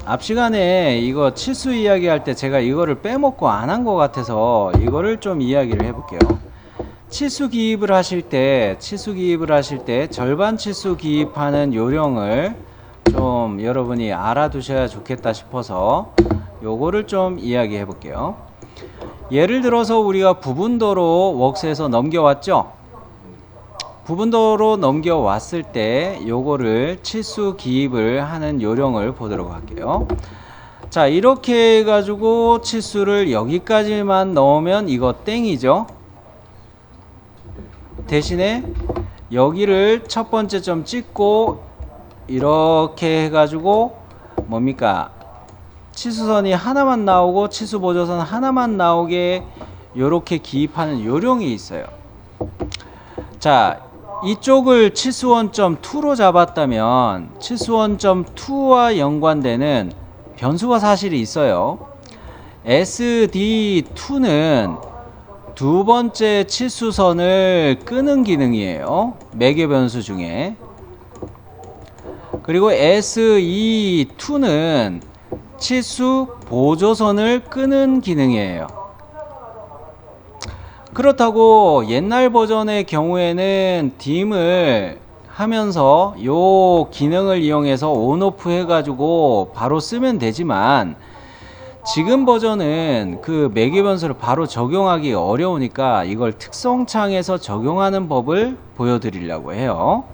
앞 시간에 이거 치수 이야기할 때 제가 이거를 빼먹고 안 한 것 같아서 이거를 좀 이야기를 해볼게요. 치수 기입을 하실 때 절반 치수 기입하는 요령을 좀 여러분이 알아두셔야 좋겠다 싶어서 요거를 좀 이야기해 볼게요. 예를 들어서 우리가 부분도로 웍스에서 넘겨왔죠. 부분도로 넘겨왔을 때 요거를 치수 기입을 하는 요령을 보도록 할게요. 자, 이렇게 해가지고 치수를 여기까지만 넣으면 이거 땡이죠. 대신에 여기를 첫 번째 점 찍고 이렇게 해가지고 뭡니까, 치수선이 하나만 나오고 치수 보조선 하나만 나오게 요렇게 기입하는 요령이 있어요. 자, 이쪽을 치수원점 2로 잡았다면 치수원점 2와 연관되는 변수가 사실이 있어요. SD2는 두 번째 치수선을 끄는 기능이에요. 매개 변수 중에. 그리고 SE2는 치수 보조선을 끄는 기능이에요. 그렇다고 옛날 버전의 경우에는 DIM을 하면서 요 기능을 이용해서 온오프 해가지고 바로 쓰면 되지만, 지금 버전은 그 매개 변수를 바로 적용하기 어려우니까 이걸 특성창에서 적용하는 법을 보여드리려고 해요.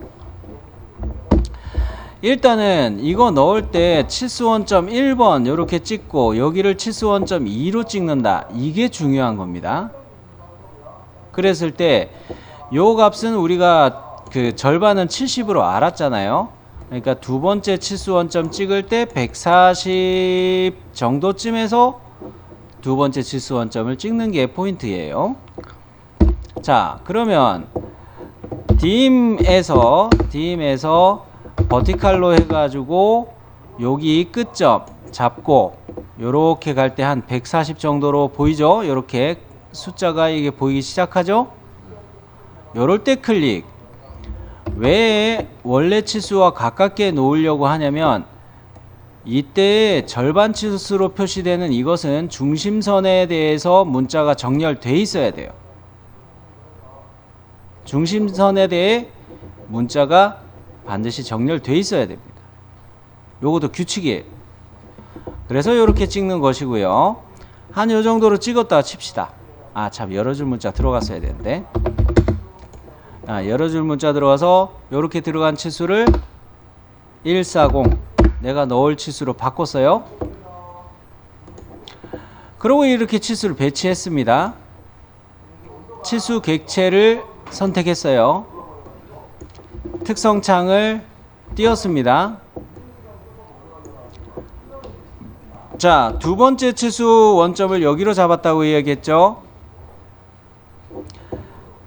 일단은 이거 넣을 때 치수원점 1번 이렇게 찍고 여기를 치수원점 2로 찍는다. 이게 중요한 겁니다. 그랬을 때 요 값은 우리가 그 절반은 70으로 알았잖아요. 그러니까 두 번째 치수원점 찍을 때 140 정도쯤에서 두 번째 치수원점을 찍는 게 포인트예요. 자, 그러면 DIM에서 버티칼로 해가지고 여기 끝점 잡고 요렇게 갈 때 한 140 정도로 보이죠? 요렇게 숫자가 이게 보이기 시작하죠? 요럴 때 클릭. 왜 원래 치수와 가깝게 놓으려고 하냐면, 이때 절반 치수로 표시되는 이것은 중심선에 대해서 문자가 정렬돼 있어야 돼요. 중심선에 대해 문자가 반드시 정렬돼 있어야 됩니다. 요것도 규칙이에요. 그래서 요렇게 찍는 것이고요. 한 요 정도로 찍었다가 칩시다. 아, 참, 열어줄 문자 들어갔어야 되는데. 열어줄 문자 들어가서 요렇게 들어간 치수를 140 내가 넣을 치수로 바꿨어요. 그리고 이렇게 치수를 배치했습니다. 치수 객체를 선택했어요. 특성창을 띄웠습니다. 자, 두 번째 치수 원점을 여기로 잡았다고 이야기했죠.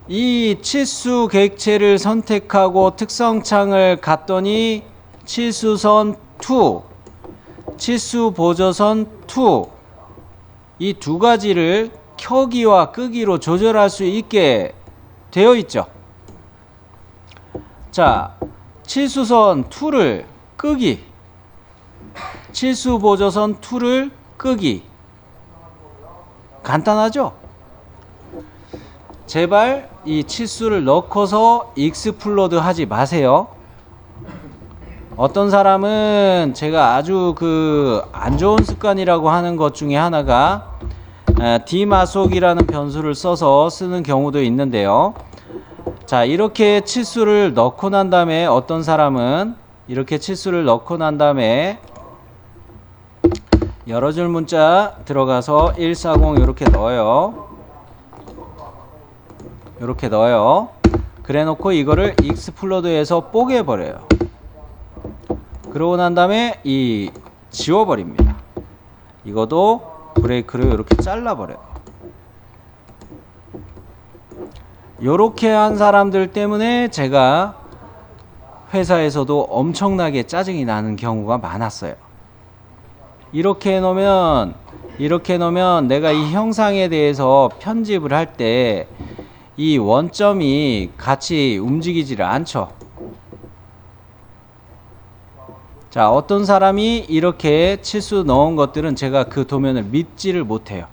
이 치수 객체를 선택하고 특성창을 갔더니 치수선 2, 치수 보조선 2, 이 두 가지를 켜기와 끄기로 조절할 수 있게 되어 있죠. 자, 치수선 2를 끄기, 치수 보조선 2를 끄기. 간단하죠? 제발 이 치수를 넣고서 익스플로드 하지 마세요. 어떤 사람은 제가 아주 그 안 좋은 습관이라고 하는 것 중에 하나가 디마속이라는 변수를 써서 쓰는 경우도 있는데요. 자, 이렇게 치수를 넣고 난 다음에 어떤 사람은 이렇게 치수를 넣고 난 다음에 열어줄 문자 들어가서 140 이렇게 넣어요. 이렇게 넣어요. 그래 놓고 이거를 익스플로드해서 뽀개 버려요. 그러고 난 다음에 이 지워버립니다. 이것도 브레이크로 이렇게 잘라버려요. 요렇게 한 사람들 때문에 제가 회사에서도 엄청나게 짜증이 나는 경우가 많았어요. 이렇게 해놓으면 내가 이 형상에 대해서 편집을 할 때 이 원점이 같이 움직이지를 않죠. 자, 어떤 사람이 이렇게 치수 넣은 것들은 제가 그 도면을 믿지를 못해요.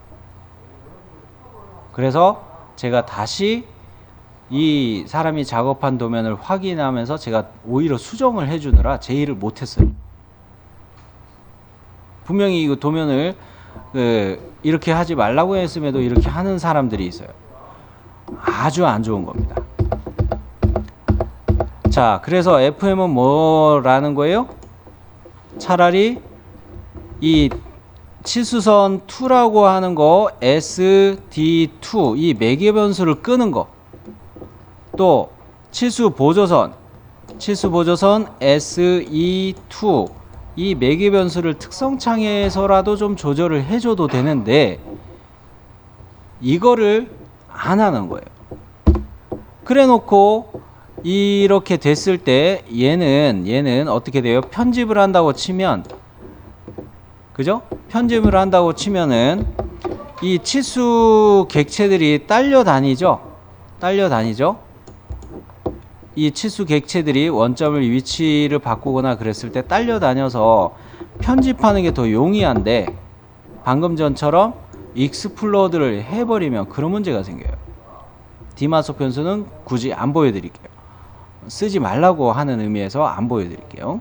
그래서 제가 다시 이 사람이 작업한 도면을 확인하면서 제가 오히려 수정을 해주느라 제의를 못했어요. 분명히 이 도면을 이렇게 하지 말라고 했음에도 이렇게 하는 사람들이 있어요. 아주 안 좋은 겁니다. 자, 그래서 FM은 뭐라는 거예요? 차라리 이 치수선 2라고 하는 거 SD2 이 매개 변수를 끄는 거, 또 치수 보조선 SE2 이 매개 변수를 특성창에서라도 좀 조절을 해줘도 되는데 이거를 안 하는 거예요. 그래 놓고 이렇게 됐을 때 얘는 어떻게 돼요? 편집을 한다고 치면, 그죠? 편집을 한다고 치면은 이 치수 객체들이 딸려 다니죠? 이 치수 객체들이 원점을 위치를 바꾸거나 그랬을 때 딸려 다녀서 편집하는 게 더 용이한데 방금 전처럼 익스플로드를 해버리면 그런 문제가 생겨요. 디마속 변수는 굳이 안 보여드릴게요. 쓰지 말라고 하는 의미에서 안 보여드릴게요.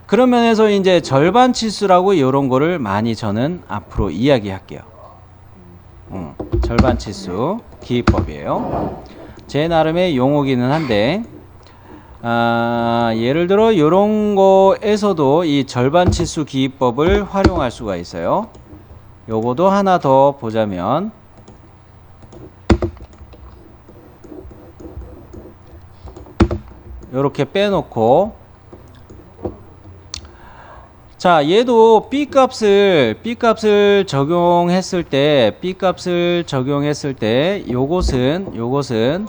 그런 면에서 이제 절반 치수라고 이런 거를 많이 저는 앞으로 이야기할게요. 절반 치수 기법이에요. 제 나름의 용어기는 한데, 예를 들어 이런 거에서도 이 절반 치수 기법을 활용할 수가 있어요. 요거도 하나 더 보자면, 요렇게 빼놓고, 자, 얘도 B값을 적용했을 때, 요것은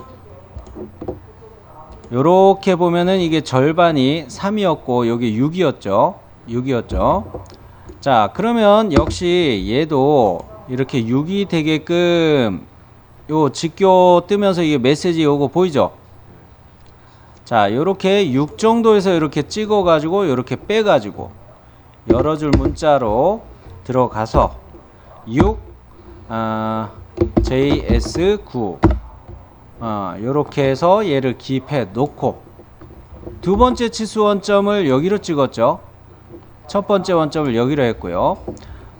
요렇게 보면은 이게 절반이 3이었고 여기 6이었죠. 자, 그러면 역시 얘도 이렇게 6이 되게끔 요 직교 뜨면서 이게 메시지 요거 보이죠? 자, 요렇게 6 정도에서 이렇게 찍어 가지고 요렇게 빼 가지고 여러 줄 문자로 들어가서 6 JS9 요렇게 해서 얘를 기입해 놓고 두 번째 치수 원점을 여기로 찍었죠. 첫 번째 원점을 여기로 했고요.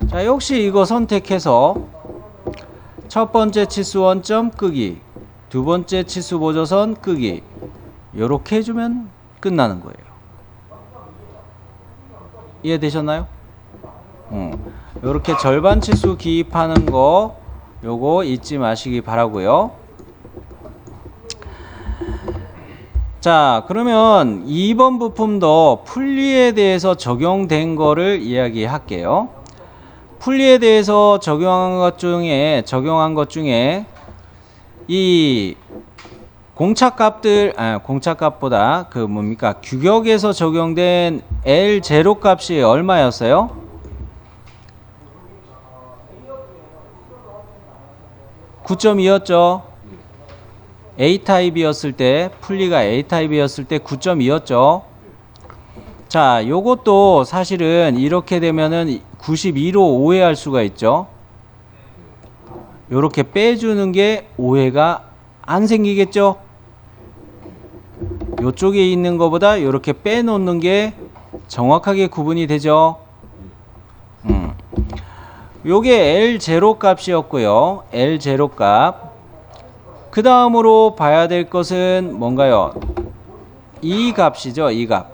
자, 역시 이거 선택해서 첫 번째 치수 원점 끄기, 두 번째 치수 보조선 끄기, 요렇게 해주면 끝나는 거예요. 이해되셨나요? 요렇게 절반 치수 기입하는 거 요거 잊지 마시기 바라고요. 자, 그러면 2번 부품도 풀리에 대해서 적용된 거를 이야기할게요. 풀리에 대해서 적용한 것 중에 이 공차값보다 규격에서 적용된 L0 값이 얼마였어요? 9.2였죠. A타입이었을 때, 풀리가 A타입이었을 때 9.2였죠. 자, 요것도 사실은 이렇게 되면은 92로 오해할 수가 있죠. 요렇게 빼주는 게 오해가 안 생기겠죠? 요쪽에 있는 것보다 요렇게 빼놓는 게 정확하게 구분이 되죠. 요게 L0 값이었고요. L0 값. 그 다음으로 봐야 될 것은 뭔가요? 이 값이죠. 이 값.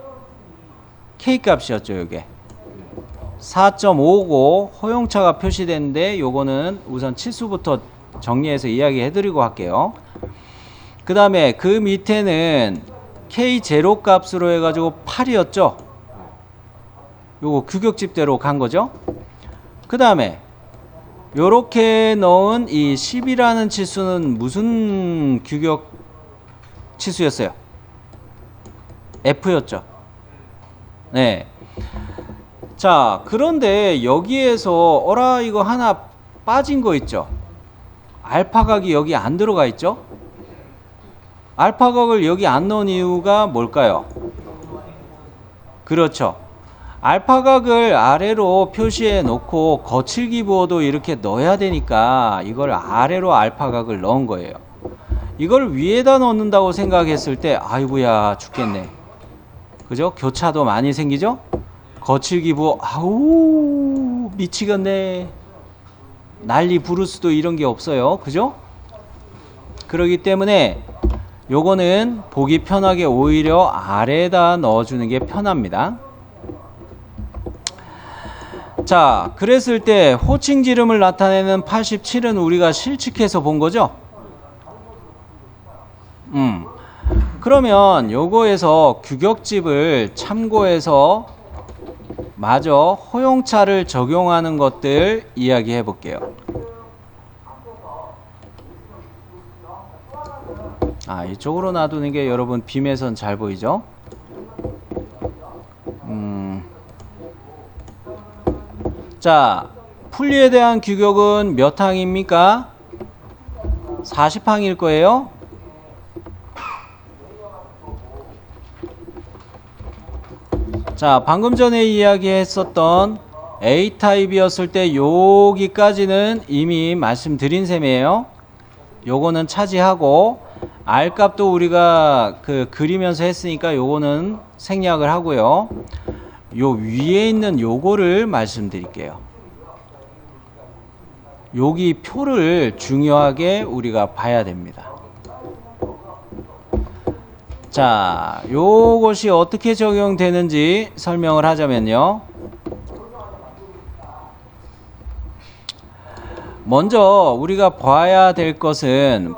K 값이었죠. 요게 4.5고 허용차가 표시됐는데 요거는 우선 치수부터 정리해서 이야기해 드리고 할게요. 그 다음에 그 밑에는 K0 값으로 해가지고 8이었죠. 요거 규격집대로 간 거죠. 그 다음에 요렇게 넣은 이 10이라는 치수는 무슨 규격 치수였어요? F였죠. 네. 자, 그런데 여기에서 이거 하나 빠진 거 있죠? 알파각이 여기 안 들어가 있죠? 알파각을 여기 안 넣은 이유가 뭘까요? 그렇죠. 알파각을 아래로 표시해 놓고 거칠기부호도 이렇게 넣어야 되니까 이걸 아래로 알파각을 넣은 거예요. 이걸 위에다 넣는다고 생각했을 때 아이고야 죽겠네. 그죠? 교차도 많이 생기죠? 거칠기부호 아우 미치겠네. 난리 부를 수도 이런 게 없어요. 그죠? 그러기 때문에 요거는 보기 편하게 오히려 아래에다 넣어주는 게 편합니다. 자, 그랬을 때 호칭 지름을 나타내는 87은 우리가 실측해서 본 거죠? 그러면 요거에서 규격집을 참고해서 마저 허용차를 적용하는 것들 이야기해 볼게요. 아, 이쪽으로 놔두는 게 여러분 빔에선 잘 보이죠? 자, 풀리에 대한 규격은 몇 항입니까? 40항일 거예요. 자, 방금 전에 이야기했었던 A타입이었을 때 여기까지는 이미 말씀드린 셈이에요. 요거는 차지하고 R 값도 우리가 그리면서 했으니까 요거는 생략을 하고요. 요 위에 있는 요거를 말씀드릴게요. 여기 표를 중요하게 우리가 봐야 됩니다. 자, 요것이 어떻게 적용되는지 설명을 하자면요. 먼저 우리가 봐야 될 것은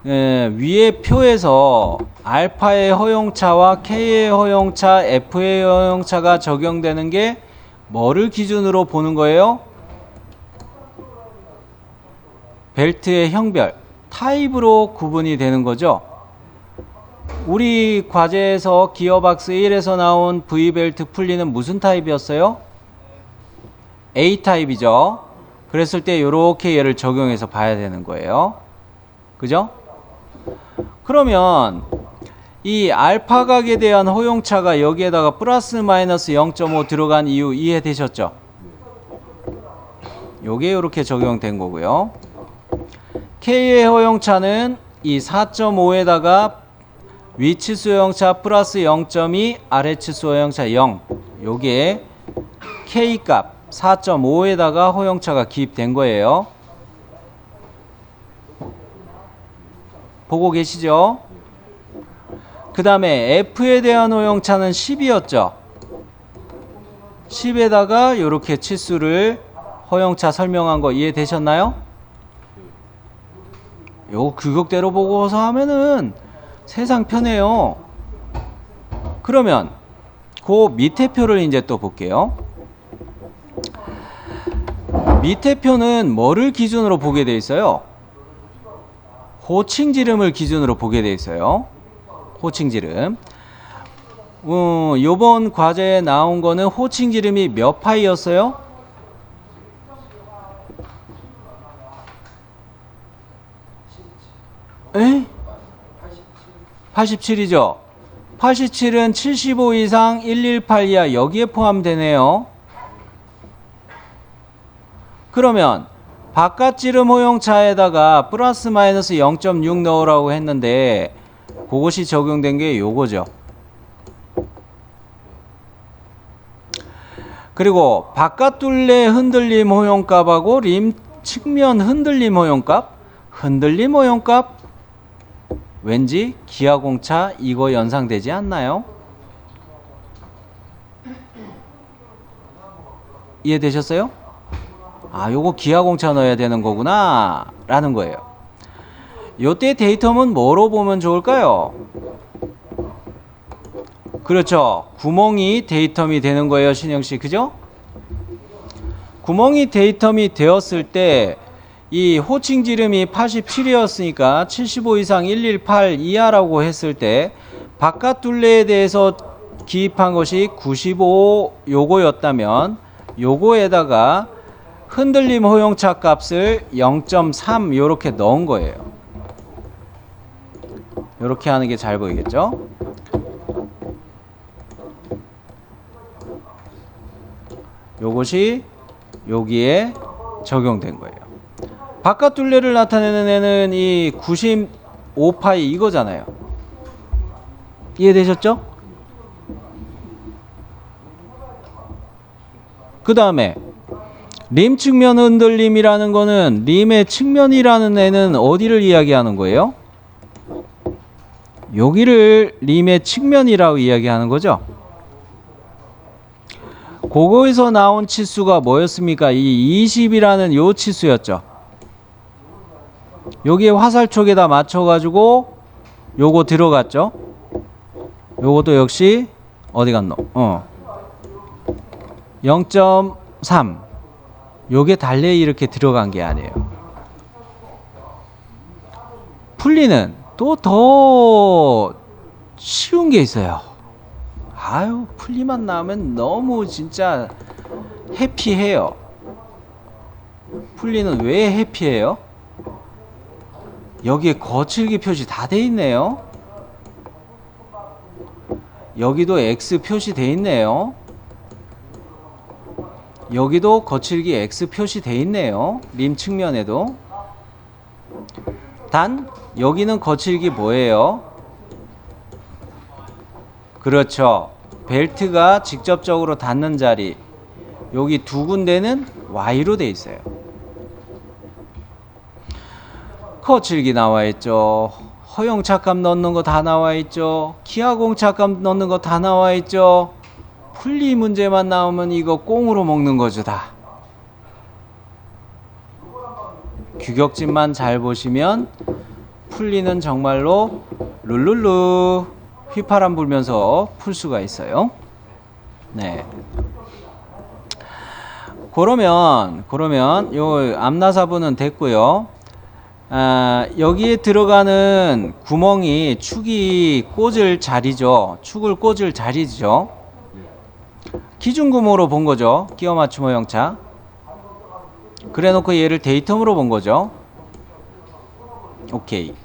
위에 표에서 알파의 허용차와 K의 허용차, F의 허용차가 적용되는 게 뭐를 기준으로 보는 거예요? 벨트의 형별, 타입으로 구분이 되는 거죠. 우리 과제에서 기어박스 1에서 나온 V벨트 풀리는 무슨 타입이었어요? A타입이죠. 그랬을 때 이렇게 얘를 적용해서 봐야 되는 거예요. 그죠? 그러면 이 알파각에 대한 허용차가 여기에다가 플러스 마이너스 0.5 들어간 이유 이해되셨죠? 요게 이렇게 적용된 거고요. K의 허용차는 이 4.5에다가 위치수 허용차 플러스 0.2 아래치수 허용차 0 요게 K값 4.5에다가 허용차가 기입된 거예요. 보고 계시죠? 그 다음에 F에 대한 허용차는 10이었죠. 10에다가 이렇게 치수를 허용차 설명한 거 이해되셨나요? 요 규격대로 보고서 하면은 세상 편해요. 그러면 그 밑에 표를 이제 또 볼게요. 밑에 표는 뭐를 기준으로 보게 돼 있어요? 호칭 지름을 기준으로 보게 돼 있어요. 호칭 지름. 요번 과제에 나온 거는 호칭 지름이 몇 파이였어요? 에? 87이죠. 87은 75 이상 118 이하 여기에 포함되네요. 그러면 바깥 지름 허용차에다가 플러스 마이너스 0.6 넣으라고 했는데 그것이 적용된 게 요거죠. 그리고 바깥 둘레 흔들림 허용값하고 림 측면 흔들림 허용값, 왠지 기아공차 이거 연상되지 않나요? 이해되셨어요? 아, 요거 기아공차 넣어야 되는 거구나 라는 거예요. 요때 데이텀은 뭐로 보면 좋을까요? 그렇죠. 구멍이 데이텀이 되는 거예요, 신영씨. 그죠? 구멍이 데이텀이 되었을 때 이 호칭 지름이 87이었으니까 75 이상 118 이하라고 했을 때 바깥 둘레에 대해서 기입한 것이 95 요거였다면 요거에다가 흔들림 허용차 값을 0.3 요렇게 넣은 거예요. 요렇게 하는 게 잘 보이겠죠? 요것이 여기에 적용된 거예요. 바깥 둘레를 나타내는 애는 이 95파이 이거잖아요. 이해되셨죠? 그 다음에 림 측면 흔들림이라는 거는 림의 측면이라는 애는 어디를 이야기하는 거예요? 여기를 림의 측면이라고 이야기하는 거죠. 그거에서 나온 치수가 뭐였습니까? 이 20이라는 요 치수였죠. 여기에 화살촉에다 맞춰가지고 요거 들어갔죠. 요것도 역시 어디 갔노? 0.3. 요게 달래 이렇게 들어간 게 아니에요. 풀리는 또 더 쉬운 게 있어요. 아유, 풀리만 나오면 너무 진짜 해피해요. 풀리는 왜 해피해요? 여기에 거칠기 표시 다 돼 있네요. 여기도 X 표시 돼 있네요. 여기도 거칠기 X 표시 돼 있네요. 림 측면에도. 단 여기는 거칠기 뭐예요? 그렇죠. 벨트가 직접적으로 닿는 자리. 여기 두 군데는 Y로 돼 있어요. 거칠기 나와 있죠. 허용 착값 넣는 거 다 나와 있죠. 기하 공착값 넣는 거 다 나와 있죠. 풀리 문제만 나오면 이거 꽁으로 먹는 거죠, 다. 규격집만 잘 보시면 풀리는 정말로 룰룰루 휘파람 불면서 풀 수가 있어요. 네. 그러면 요 암나사부는 됐고요. 여기에 들어가는 구멍이 축이 꽂을 자리죠. 축을 꽂을 자리죠. 기준구멍으로 본 거죠. 끼워 맞춤 허용차. 그래 놓고 얘를 데이텀으로 본 거죠. 오케이.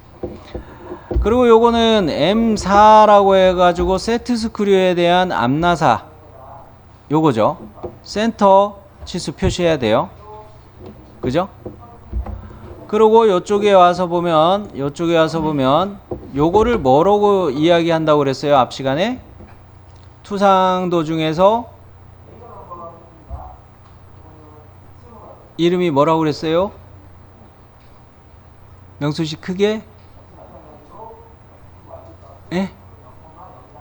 그리고 요거는 M4라고 해가지고 세트 스크류에 대한 암나사 요거죠. 센터 치수 표시해야 돼요. 그죠? 그리고 요쪽에 와서 보면 요거를 뭐라고 이야기한다고 그랬어요? 앞 시간에 투상도 중에서 이름이 뭐라고 그랬어요? 명수씨 크게? 예?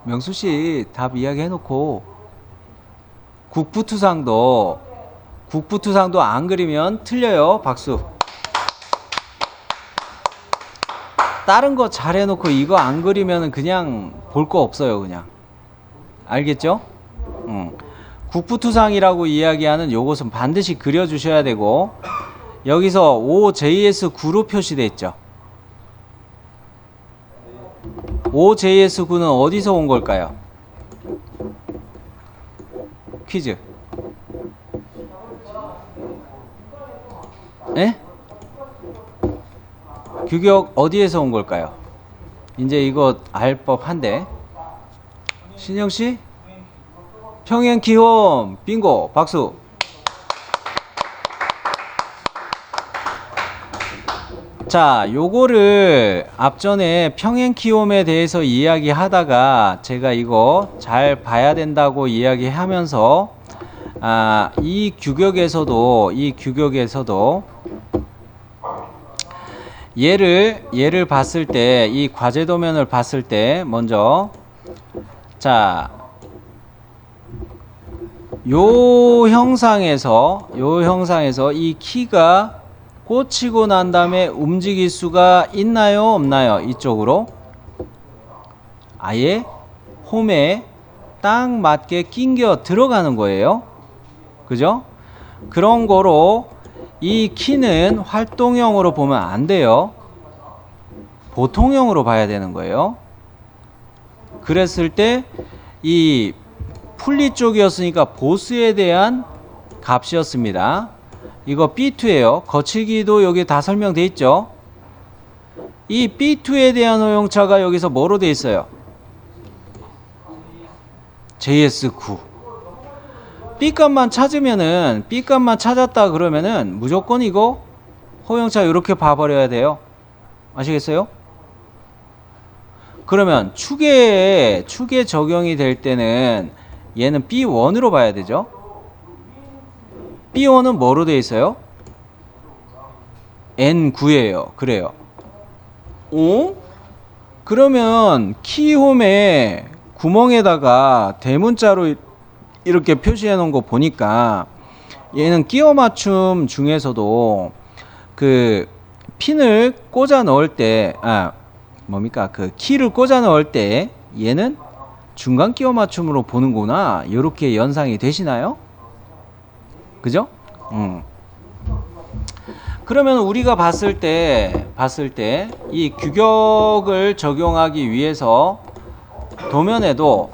명수씨 답 이야기 해놓고 국부투상도 안 그리면 틀려요. 박수. 다른 거 잘 해놓고 이거 안 그리면 그냥 볼 거 없어요. 그냥 알겠죠? 국부투상이라고 이야기하는 요것은 반드시 그려주셔야 되고, 여기서 OJS9로 표시되어 있죠. OJS9는 어디서 온 걸까요? 퀴즈. 예? 규격 어디에서 온 걸까요? 이제 이거 알 법한데. 신영씨? 평행키홈 빙고 박수. 자, 요거를 앞전에 평행키홈에 대해서 이야기하다가 제가 이거 잘 봐야 된다고 이야기하면서 이 규격에서도 얘를 봤을 때, 이 과제도면을 봤을 때 먼저 자, 요 형상에서 이 키가 꽂히고 난 다음에 움직일 수가 있나요, 없나요? 이쪽으로 아예 홈에 딱 맞게 낑겨 들어가는 거예요. 그죠? 그런 거로 이 키는 활동형으로 보면 안 돼요. 보통형으로 봐야 되는 거예요. 그랬을 때 이 풀리 쪽이었으니까 보스에 대한 값이었습니다. 이거 B2예요. 거칠기도 여기 다 설명돼 있죠. 이 B2에 대한 호용차가 여기서 뭐로 돼 있어요? JS9. B값만 찾으면은 B값만 찾았다 그러면은 무조건 이거 허용차 이렇게 봐버려야 돼요. 아시겠어요? 그러면 축에 적용이 될 때는 얘는 B1으로 봐야 되죠. B1은 뭐로 되어 있어요? N9예요. 그래요. 오? 그러면 키홈에 구멍에다가 대문자로 이렇게 표시해 놓은 거 보니까 얘는 끼워 맞춤 중에서도 그 핀을 꽂아 넣을 때 뭡니까? 그 키를 꽂아 넣을 때 얘는 중간 끼워 맞춤으로 보는구나. 이렇게 연상이 되시나요? 그죠? 그러면 우리가 봤을 때 이 규격을 적용하기 위해서 도면에도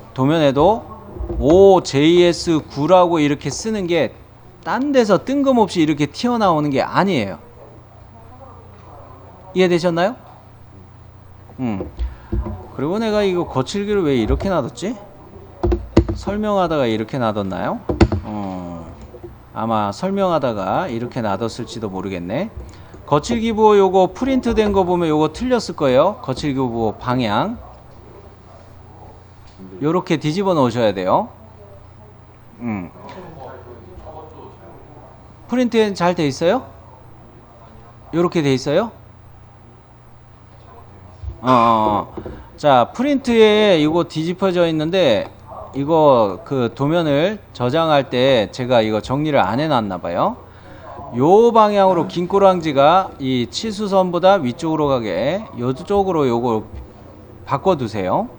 OJS9라고 이렇게 쓰는 게 딴 데서 뜬금없이 이렇게 튀어나오는 게 아니에요. 이해되셨나요? 그리고 내가 이거 거칠기를 왜 이렇게 놔뒀지? 설명하다가 이렇게 놔뒀나요? 아마 설명하다가 이렇게 놔뒀을지도 모르겠네. 거칠기부 요거 프린트 된 거 보면 요거 틀렸을 거예요. 거칠기부 방향 요렇게 뒤집어 놓으셔야 돼요. 프린트 잘 돼 있어요? 요렇게 돼 있어요? 자, 프린트에 이거 뒤집어져 있는데 이거 그 도면을 저장할 때 제가 이거 정리를 안 해놨나 봐요. 요 방향으로 긴 꼬랑지가 이 치수선보다 위쪽으로 가게 요쪽으로 요거 바꿔두세요.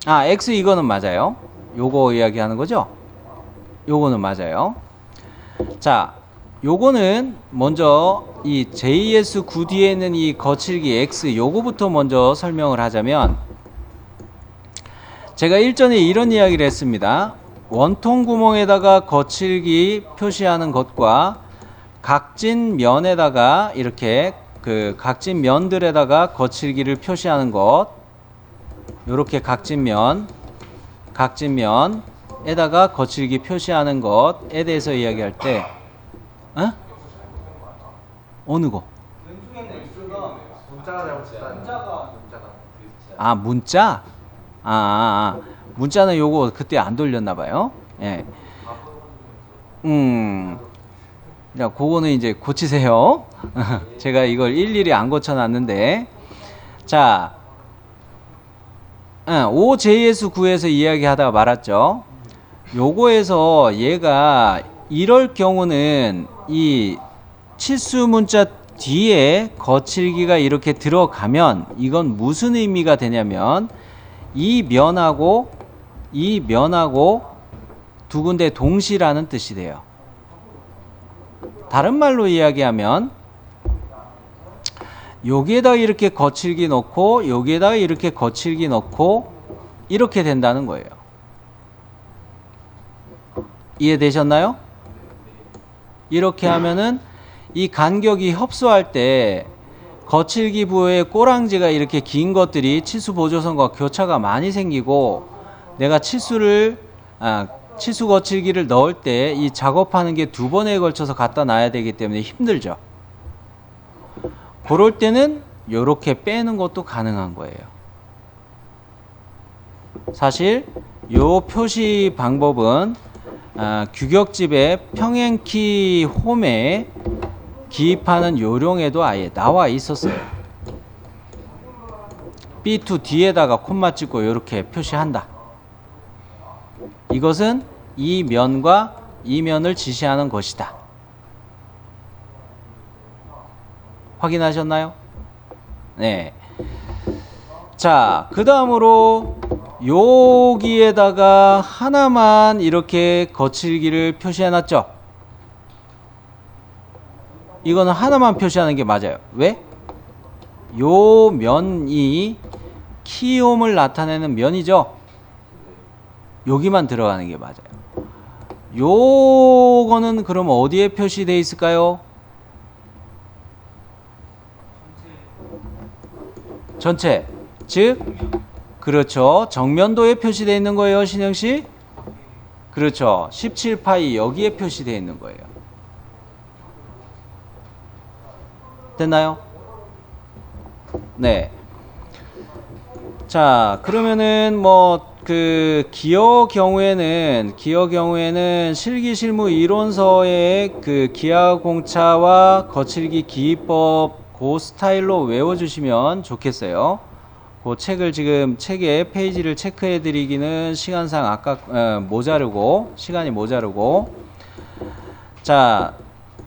X 이거는 맞아요. 요거 이야기하는 거죠? 요거는 맞아요. 자, 요거는 먼저 이 JS9 뒤에 있는 이 거칠기 X 요거부터 먼저 설명을 하자면 제가 일전에 이런 이야기를 했습니다. 원통 구멍에다가 거칠기 표시하는 것과 각진 면에다가 이렇게 그 각진 면들에다가 거칠기를 표시하는 것 요렇게 각진 면에다가 거칠기 표시하는 것에 대해서 이야기할 때 어느 거? 문자? 문자는 요거 그때 안 돌렸나 봐요. 예. 자, 그거는 이제 고치세요. 제가 이걸 일일이 안 고쳐놨는데. 자, OJS9에서 이야기하다가 말았죠. 요거에서 얘가 이럴 경우는 이 치수 문자 뒤에 거칠기가 이렇게 들어가면 이건 무슨 의미가 되냐면 이 면하고 두 군데 동시라는 뜻이 돼요. 다른 말로 이야기하면 여기에다 이렇게 거칠기 넣고 여기에다 이렇게 거칠기 넣고 이렇게 된다는 거예요. 이해되셨나요? 이렇게 하면은 이 간격이 협소할 때 거칠기 부의 꼬랑지가 이렇게 긴 것들이 치수 보조선과 교차가 많이 생기고 내가 치수 거칠기를 넣을 때 이 작업하는 게 두 번에 걸쳐서 갖다 놔야 되기 때문에 힘들죠. 그럴 때는 이렇게 빼는 것도 가능한 거예요. 사실 요 표시 방법은 규격집의 평행키 홈에 기입하는 요령에도 아예 나와 있었어요. B2 뒤에다가 콤마 찍고 이렇게 표시한다. 이것은 이 면과 이 면을 지시하는 것이다. 확인하셨나요? 네. 자, 그 다음으로 여기에다가 하나만 이렇게 거칠기를 표시해 놨죠. 이거는 하나만 표시하는 게 맞아요. 왜? 요 면이 키홈을 나타내는 면이죠. 여기만 들어가는 게 맞아요. 요거는 그럼 어디에 표시되어 있을까요? 전체. 즉 그렇죠. 정면도에 표시되어 있는 거예요, 신영씨? 그렇죠. 17파이 여기에 표시되어 있는 거예요. 됐나요? 네. 자, 그러면은 뭐 그 기어 경우에는 실기실무 이론서의 그 기하공차와 거칠기 기입법 그 스타일로 외워주시면 좋겠어요. 그 책을 지금 책의 페이지를 체크해 드리기는 시간상 시간이 모자르고 자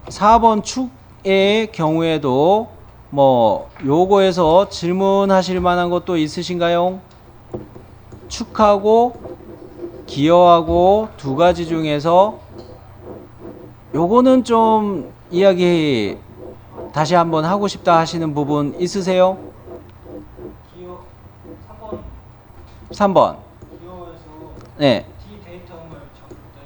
4번 축의 경우에도 뭐 요거에서 질문하실 만한 것도 있으신가요? 축하고 기여하고 두 가지 중에서 요거는 좀 이야기 다시 한번 하고 싶다 하시는 부분 있으세요? 기어 3번 3번. 기어에서 네. D 데이터를 적을 때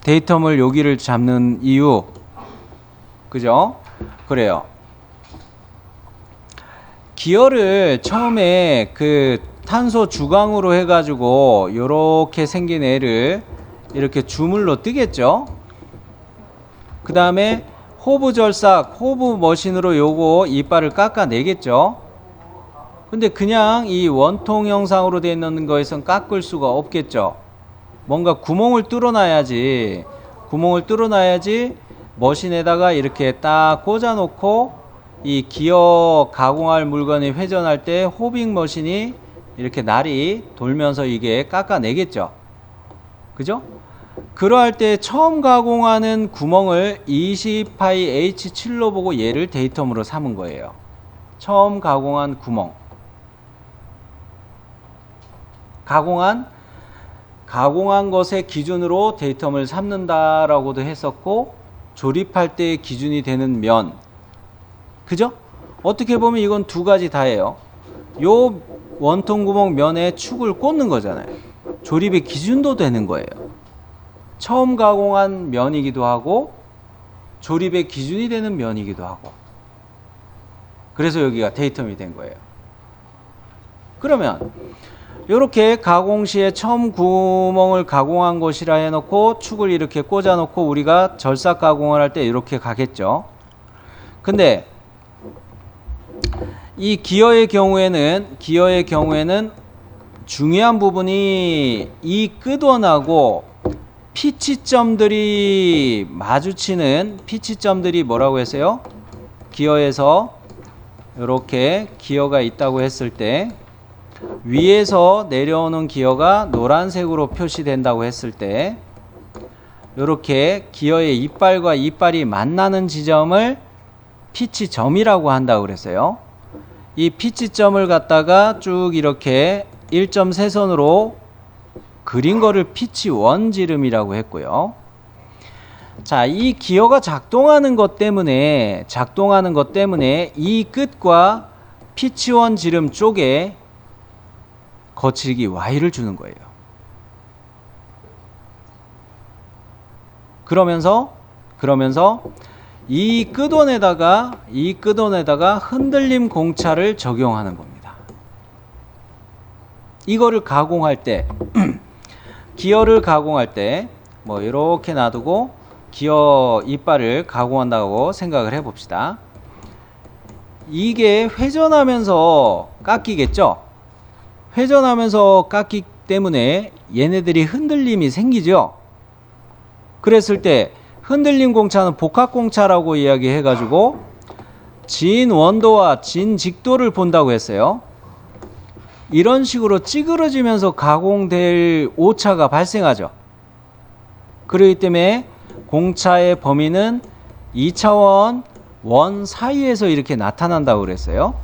데이터물 여기를 잡는 이유. 그죠? 그래요. 기어를 처음에 그 탄소 주광으로 해가지고 요렇게 생긴 애를 이렇게 주물러 뜨겠죠? 그 다음에 호부 절삭, 호부 머신으로 요거 이빨을 깎아내겠죠? 근데 그냥 이 원통 형상으로 되어 있는 거에선 깎을 수가 없겠죠? 뭔가 구멍을 뚫어놔야지 머신에다가 이렇게 딱 꽂아 놓고 이 기어 가공할 물건이 회전할 때 호빙 머신이 이렇게 날이 돌면서 이게 깎아내겠죠. 그죠? 그러할 때 처음 가공하는 구멍을 20파이 H7로 보고 얘를 데이텀으로 삼은 거예요. 처음 가공한 구멍. 가공한 것의 기준으로 데이텀을 삼는다라고도 했었고, 조립할 때 기준이 되는 면. 그죠? 어떻게 보면 이건 두 가지 다예요. 요 원통 구멍 면에 축을 꽂는 거잖아요. 조립의 기준도 되는 거예요. 처음 가공한 면이기도 하고 조립의 기준이 되는 면이기도 하고. 그래서 여기가 데이텀이 된 거예요. 그러면 이렇게 가공 시에 처음 구멍을 가공한 것이라 해놓고 축을 이렇게 꽂아 놓고 우리가 절삭 가공을 할 때 이렇게 가겠죠. 근데 이 기어의 경우에는 중요한 부분이 이 끝원하고 피치점들이 마주치는 피치점들이 뭐라고 했어요? 기어에서 이렇게 기어가 있다고 했을 때 위에서 내려오는 기어가 노란색으로 표시된다고 했을 때 이렇게 기어의 이빨과 이빨이 만나는 지점을 피치점이라고 한다고 그랬어요. 이 피치점을 갖다가 쭉 이렇게 1.3선으로 그린 거를 피치1 지름이라고 했고요. 자, 이 기어가 작동하는 것 때문에 이 끝과 피치1 지름 쪽에 거칠기 Y를 주는 거예요. 그러면서 이 끝원에다가 흔들림 공차를 적용하는 겁니다. 이거를 가공할 때 기어를 가공할 때 뭐 이렇게 놔두고 기어 이빨을 가공한다고 생각을 해 봅시다. 이게 회전하면서 깎이겠죠? 회전하면서 깎이기 때문에 얘네들이 흔들림이 생기죠? 그랬을 때 흔들림 공차는 복합 공차라고 이야기해 가지고 진 원도와 진 직도를 본다고 했어요. 이런 식으로 찌그러지면서 가공될 오차가 발생하죠. 그렇기 때문에 공차의 범위는 2차원 원 사이에서 이렇게 나타난다고 그랬어요.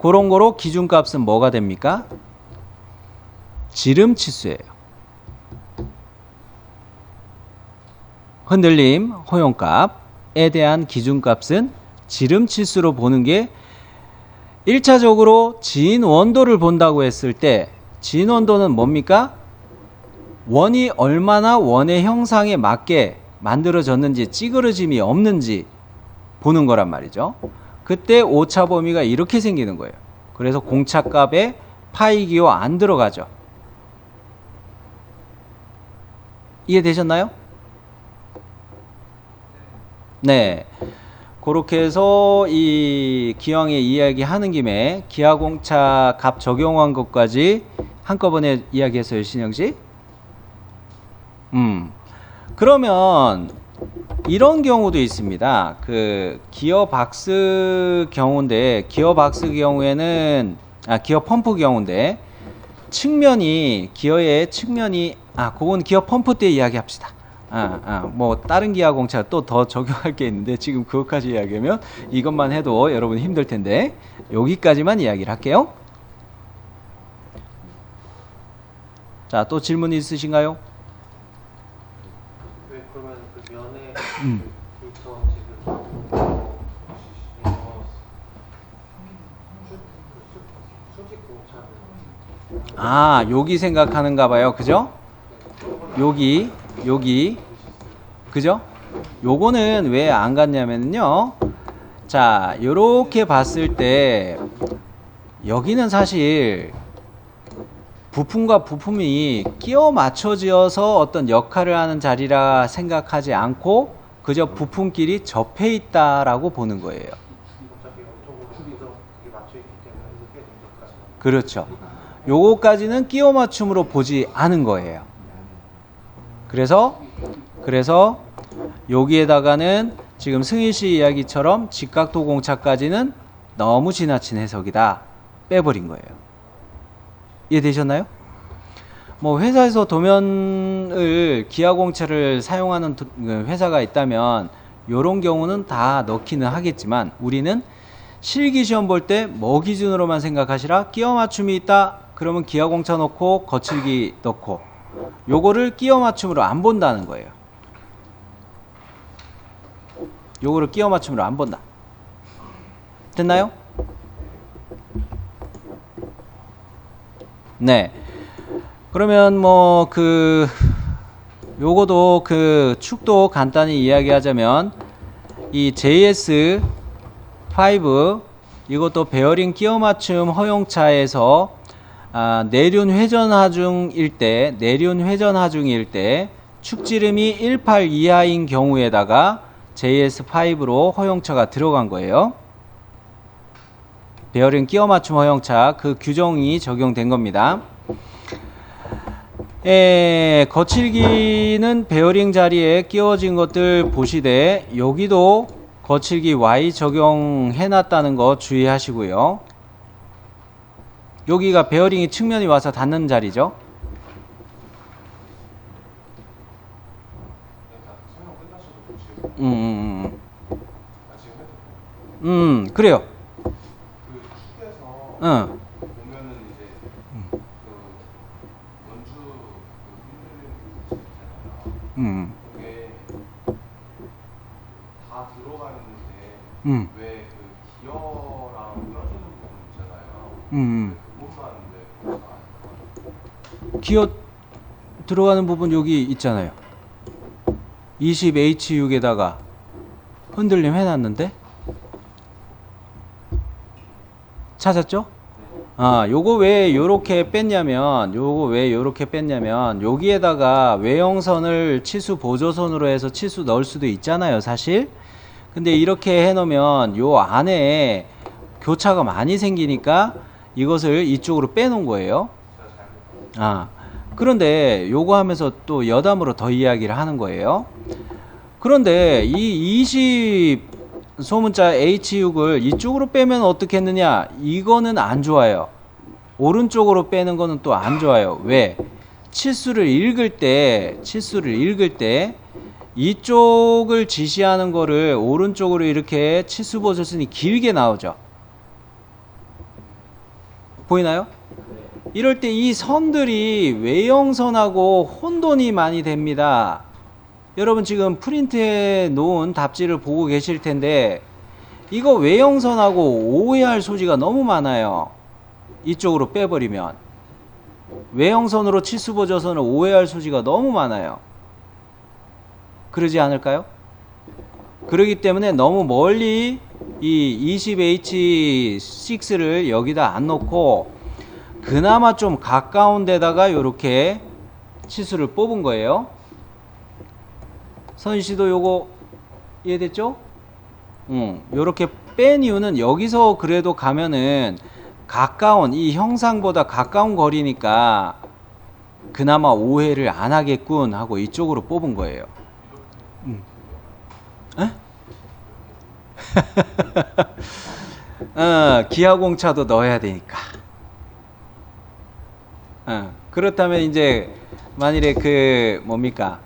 그런 거로 기준값은 뭐가 됩니까? 지름치수예요. 흔들림 허용값에 대한 기준값은 지름치수로 보는 게 1차적으로 진 원도를 본다고 했을 때 진 원도는 뭡니까? 원이 얼마나 원의 형상에 맞게 만들어졌는지 찌그러짐이 없는지 보는 거란 말이죠. 그때 오차 범위가 이렇게 생기는 거예요. 그래서 공차값에 파이 기호 안 들어가죠. 이해되셨나요? 네. 그렇게 해서 이 기왕에 이야기하는 김에 기하공차 값 적용한 것까지 한꺼번에 이야기했어요, 신영씨. 그러면 이런 경우도 있습니다. 그 기어박스 경우인데, 기어박스 경우에는 기어 펌프 경우인데 측면이 기어의 측면이 그건 기어 펌프 때 이야기합시다. 뭐 다른 기하공차 또 더 적용할 게 있는데 지금 그것까지 이야기하면 이것만 해도 여러분 힘들 텐데 여기까지만 이야기를 할게요. 자, 또 질문 있으신가요? 왜 그러면 그 면에 일정 지금 수직 공차는 여기 생각하는가 봐요. 그죠? 여기 그죠? 요거는 왜 안 갔냐면요. 자, 요렇게 봤을 때 여기는 사실 부품과 부품이 끼워 맞춰져서 어떤 역할을 하는 자리라 생각하지 않고 그저 부품끼리 접해 있다라고 보는 거예요. 어차피 원통으로 그게 맞춰 있기 때문에 꽤 정도까지. 그렇죠. 요거까지는 끼워 맞춤으로 보지 않은 거예요. 그래서 여기에다가는 지금 승희 씨 이야기처럼 직각도 공차까지는 너무 지나친 해석이다. 빼버린 거예요. 이해되셨나요? 뭐 회사에서 도면을 기하공차를 사용하는 회사가 있다면 요런 경우는 다 넣기는 하겠지만 우리는 실기시험 볼 때 뭐 기준으로만 생각하시라. 끼워 맞춤이 있다. 그러면 기하공차 넣고 거칠기 넣고 요거를 끼워 맞춤으로 안 본다는 거예요. 요거를 끼워 맞춤으로 안 본다. 됐나요? 네. 그러면 뭐 요거도 축도 간단히 이야기하자면 이 JS5 이것도 베어링 끼워 맞춤 허용차에서 내륜 회전 하중일 때 축지름이 18 이하인 경우에다가 JS5로 허용차가 들어간 거예요. 베어링 끼워 맞춤 허용차 그 규정이 적용된 겁니다. 거칠기는 베어링 자리에 끼워진 것들 보시되 여기도 거칠기 Y 적용해 놨다는 거 주의하시고요. 여기가 베어링이 측면이 와서 닿는 자리죠. 그래요. 그 축에서 응. 보면은 이제 그 원주 그 흔들리는 그 있잖아요. 그게 다 들어가는데 왜 그 기어랑 껴주는 부분 있잖아요. 그것만 왜 그거가 안 들어가요? 기어 들어가는 부분 여기 있잖아요. 20H6에다가 흔들림 해놨는데 찾았죠? 요거 왜 요렇게 뺐냐면 여기에다가 외형선을 치수 보조선으로 해서 치수 넣을 수도 있잖아요, 사실. 근데 이렇게 해 놓으면 요 안에 교차가 많이 생기니까 이것을 이쪽으로 빼놓은 거예요. 그런데 요거 하면서 또 여담으로 더 이야기를 하는 거예요. 그런데 이 20 소문자 H6을 이쪽으로 빼면 어떻게 했느냐? 이거는 안 좋아요. 오른쪽으로 빼는 거는 또 안 좋아요. 왜? 치수를 읽을 때 이쪽을 지시하는 거를 오른쪽으로 이렇게 치수 보조선이 길게 나오죠. 보이나요? 이럴 때 이 선들이 외형선하고 혼돈이 많이 됩니다. 여러분 지금 프린트해 놓은 답지를 보고 계실 텐데 이거 외형선하고 오해할 소지가 너무 많아요. 이쪽으로 빼버리면 외형선으로 치수 보조선을 오해할 소지가 너무 많아요. 그러지 않을까요? 그러기 때문에 너무 멀리 이 20H6를 여기다 안 놓고 그나마 좀 가까운 데다가 요렇게 치수를 뽑은 거예요. 선희 씨도 요거 이해됐죠? 요렇게 뺀 이유는 여기서 그래도 가면은 가까운 이 형상보다 가까운 거리니까 그나마 오해를 안 하겠군 하고 이쪽으로 뽑은 거예요. 에? 기아공차도 넣어야 되니까. 그렇다면 이제 만일에 그 뭡니까?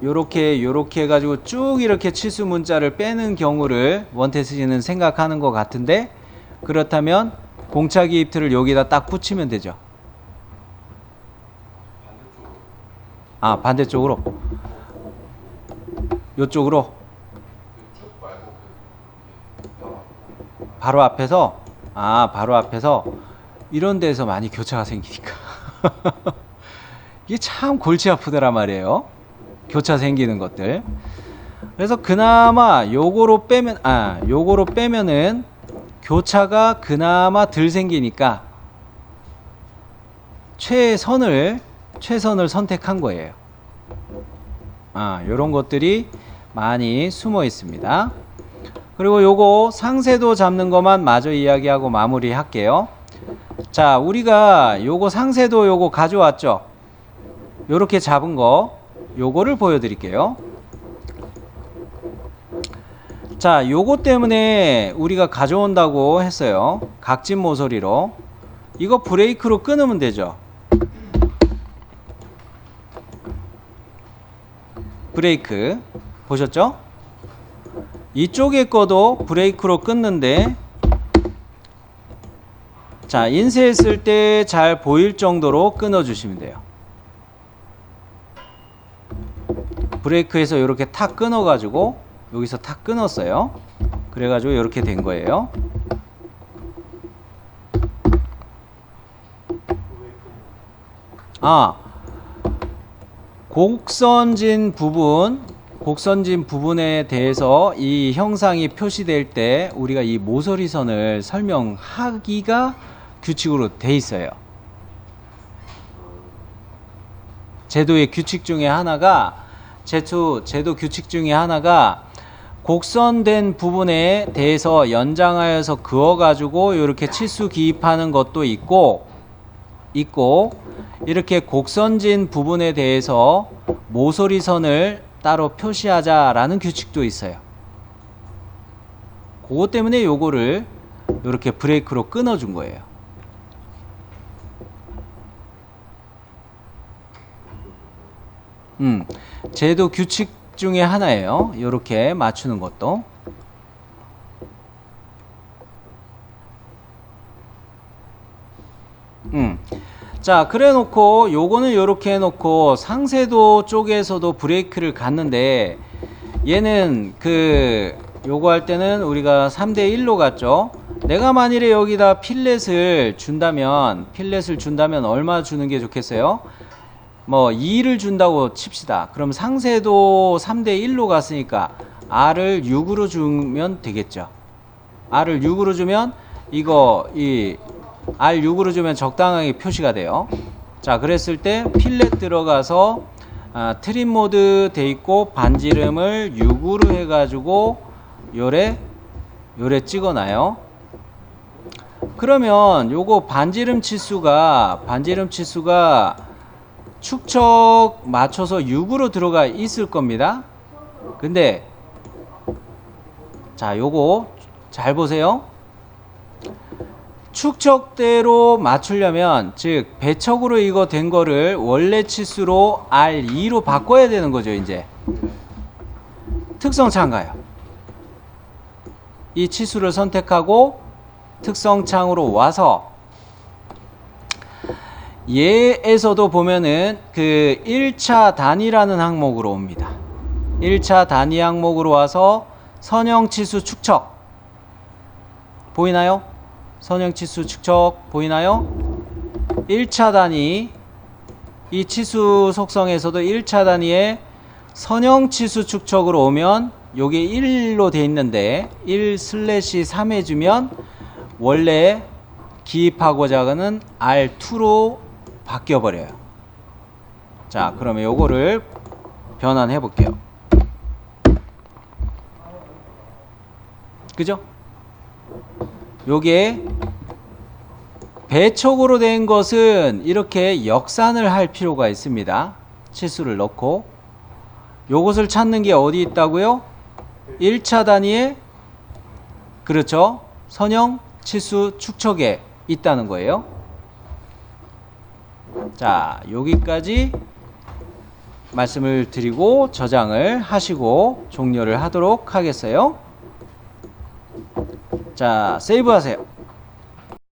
요렇게 해가지고 쭉 이렇게 치수 문자를 빼는 경우를 원태스 씨는 생각하는 것 같은데, 그렇다면 공차 기입틀을 여기다 딱 붙이면 되죠. 반대쪽으로. 요쪽으로. 바로 앞에서. 바로 앞에서. 이런 데서 많이 교차가 생기니까. 이게 참 골치 아프더라 말이에요. 교차 생기는 것들. 그래서 그나마 요거로 빼면은 교차가 그나마 덜 생기니까 최선을 선택한 거예요. 요런 것들이 많이 숨어 있습니다. 그리고 요거 상세도 잡는 것만 마저 이야기하고 마무리 할게요. 자, 우리가 요거 상세도 요거 가져왔죠. 요렇게 잡은 거 요거를 보여드릴게요. 자, 요거 때문에 우리가 가져온다고 했어요. 각진 모서리로. 이거 브레이크로 끊으면 되죠. 브레이크 보셨죠? 이쪽에 거도 브레이크로 끊는데, 자, 인쇄했을 때 잘 보일 정도로 끊어 주시면 돼요. 브레이크에서 이렇게 탁 끊어 가지고 여기서 탁 끊었어요. 그래 가지고 이렇게 된 거예요. 곡선진 부분에 대해서 이 형상이 표시될 때 우리가 이 모서리선을 설명하기가 규칙으로 돼 있어요. 제도의 규칙 중에 하나가 제도 규칙 중에 하나가 곡선된 부분에 대해서 연장하여서 그어 가지고 이렇게 치수 기입하는 것도 있고 이렇게 곡선진 부분에 대해서 모서리선을 따로 표시하자라는 규칙도 있어요. 그것 때문에 요거를 이렇게 브레이크로 끊어준 거예요. 제도 규칙 중에 하나예요. 이렇게 맞추는 것도. 자, 그래 놓고 요거는 요렇게 해놓고 상세도 쪽에서도 브레이크를 갔는데, 얘는 요거 할 때는 우리가 3대1로 갔죠. 내가 만일에 여기다 필렛을 준다면 얼마 주는 게 좋겠어요? 뭐 2를 준다고 칩시다. 그럼 상세도 3대1로 갔으니까 R을 6으로 주면 되겠죠. R을 6으로 주면 R6으로 주면 적당하게 표시가 돼요. 자, 그랬을 때 필렛 들어가서 트림 모드 돼 있고 반지름을 6으로 해가지고 요래 찍어놔요. 그러면 요거 반지름 치수가 축척 맞춰서 6으로 들어가 있을 겁니다. 근데 자, 요거 잘 보세요. 축척대로 맞추려면, 즉 배척으로 이거 된 거를 원래 치수로 R2로 바꿔야 되는 거죠. 이제 특성창 가요. 이 치수를 선택하고 특성창으로 와서 얘에서도 보면은 그 1차 단위라는 항목으로 옵니다. 1차 단위 항목으로 와서 선형치수 축척 보이나요? 선형치수 축척 보이나요? 1차 단위, 이 치수 속성에서도 1차 단위에 선형치수 축척으로 오면 요게 1로 돼 있는데 1/3 해주면 원래 기입하고자 하는 R2로 바뀌어 버려요. 자, 그러면 요거를 변환해 볼게요. 그죠? 요게 배촉으로 된 것은 이렇게 역산을 할 필요가 있습니다. 치수를 넣고 요것을 찾는 게 어디 있다고요? 1차 단위에, 그렇죠, 선형 치수 축척에 있다는 거예요. 자, 여기까지 말씀을 드리고 저장을 하시고 종료를 하도록 하겠어요. 자, 세이브 하세요.